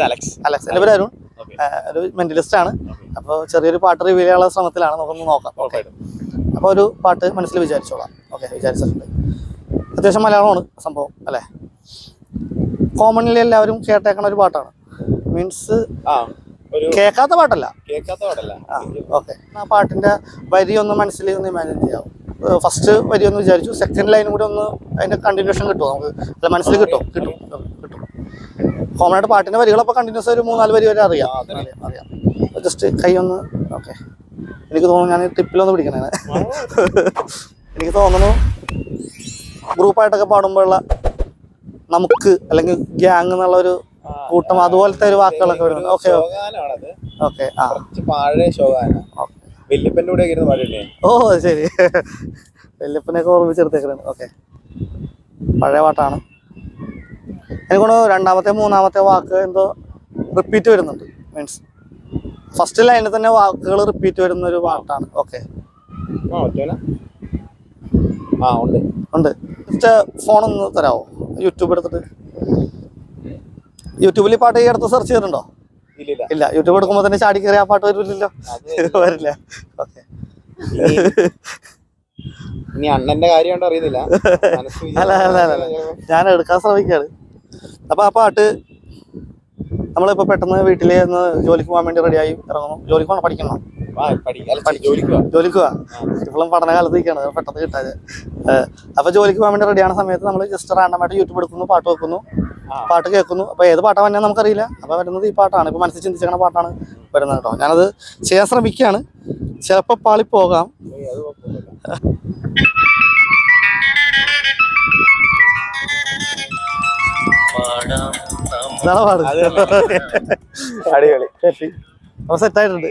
Alex. എൻ്റെ പേര് അരുൺ. ഒരു മെന്റലിസ്റ്റ് ആണ്. അപ്പോൾ ചെറിയൊരു പാട്ട് റിവീൽ ചെയ്യാനുള്ള ശ്രമത്തിലാണ്. നമുക്കൊന്ന് നോക്കാം. ഓക്കെ, അപ്പോൾ ഒരു പാട്ട് മനസ്സിൽ വിചാരിച്ചോളാം. ഓക്കെ, വിചാരിച്ചിട്ടുണ്ട്. അത്യാവശ്യം മലയാളമാണ് സംഭവം അല്ലേ? കോമൺലി എല്ലാവരും കേട്ടേക്കണ ഒരു പാട്ടാണ്. മീൻസ് കേൾക്കാത്ത പാട്ടല്ല. ഓക്കെ, ആ പാട്ടിന്റെ വരി ഒന്ന് മനസ്സിൽ ഒന്ന് ഇമാജിൻ ചെയ്യാം. ഫസ്റ്റ് വരി ഒന്ന് വിചാരിച്ചു, സെക്കൻഡ് ലൈനും കൂടി ഒന്ന് അതിന്റെ കണ്ടിന്യൂഷൻ കിട്ടുമോ നമുക്ക്? അല്ല, മനസ്സിൽ കിട്ടും. കോമൺ ആയിട്ട് പാട്ടിന്റെ വരികളപ്പോൾ കണ്ടിന്യൂസ് ഒരു 3-4 വരി വരെ അറിയാം. ജസ്റ്റ് കൈ ഒന്ന്. ഓക്കെ, എനിക്ക് തോന്നുന്നു ഞാൻ ടിപ്പിലൊന്ന് പിടിക്കണേ. എനിക്ക് തോന്നുന്നു ഗ്രൂപ്പായിട്ടൊക്കെ പാടുമ്പോഴുള്ള നമുക്ക് അല്ലെങ്കിൽ ഗ്യാങ് എന്നുള്ള ഒരു കൂട്ടം അതുപോലത്തെ ഒരു വാക്കുകളൊക്കെ വരുന്നത്. Okay okay. ഓ ശരി, വല്യപ്പനെയൊക്കെ ഓർമ്മിച്ചെടുത്തേക്കാണ്. ഓക്കെ, പഴയ പാട്ടാണ്. എനിക്കൊന്ന് രണ്ടാമത്തെ മൂന്നാമത്തെ വാക്ക് എന്തോ റിപ്പീറ്റ് വരുന്നുണ്ട്. മീൻസ് ഫസ്റ്റ് ലൈനിൽ തന്നെ വാക്കുകൾ റിപ്പീറ്റ് വരുന്ന ഒരു പാട്ടാണ്. ഓക്കെ, ഉണ്ട്. ജസ്റ്റ് ഫോണൊന്ന് തരാമോ? യൂട്യൂബ് എടുത്തിട്ട്. യൂട്യൂബിൽ ഈ പാട്ട് ഈ അടുത്ത് സെർച്ച് ചെയ്തിട്ടുണ്ടോ? ഇല്ല. യൂട്യൂബ് എടുക്കുമ്പോൾ തന്നെ ചാടി കയറി ആ പാട്ട് വരില്ലല്ലോ. വരില്ല. ഓക്കെ, ഇനി അണ്ണന്റെ കാര്യം അറിയുന്നില്ല. അല്ല, ഞാൻ എടുക്കാൻ ശ്രമിക്കാണ്. അപ്പൊ ആ പാട്ട് നമ്മളിപ്പോ പെട്ടെന്ന് വീട്ടിൽ നിന്ന് ജോലിക്ക് പോകാൻ വേണ്ടി റെഡിയായി ഇറങ്ങുന്നു. ജോലിക്ക് പോകണം, പഠിക്കണം. ജോലിക്ക് പോവാ. ഇപ്പോഴും പഠനകാലത്തേക്കാണ് പെട്ടെന്ന് കിട്ടാതെ. അപ്പൊ ജോലിക്ക് പോകാൻ വേണ്ടി റെഡിയാണ സമയത്ത് നമ്മൾ ജസ്റ്റ് റാൻഡമായിട്ട് യൂട്യൂബ് എടുക്കുന്നു, പാട്ട് വെക്കുന്നു, പാട്ട് കേൾക്കുന്നു. അപ്പൊ ഏത് പാട്ടാ വന്നെ നമുക്കറിയില്ല. അപ്പൊ വരുന്നത് ഈ പാട്ടാണ്. ഇപ്പൊ മനസ്സിൽ ചിന്തിച്ചേക്കണ പാട്ടാണ് വരുന്നത് കേട്ടോ. ഞാനത് ചെയ്യാൻ ശ്രമിക്കുകയാണ്. ചിലപ്പോ പാളിപ്പോകാം. ഇതാണ് പാട്. അടിപൊളി, സെറ്റായിട്ടുണ്ട്.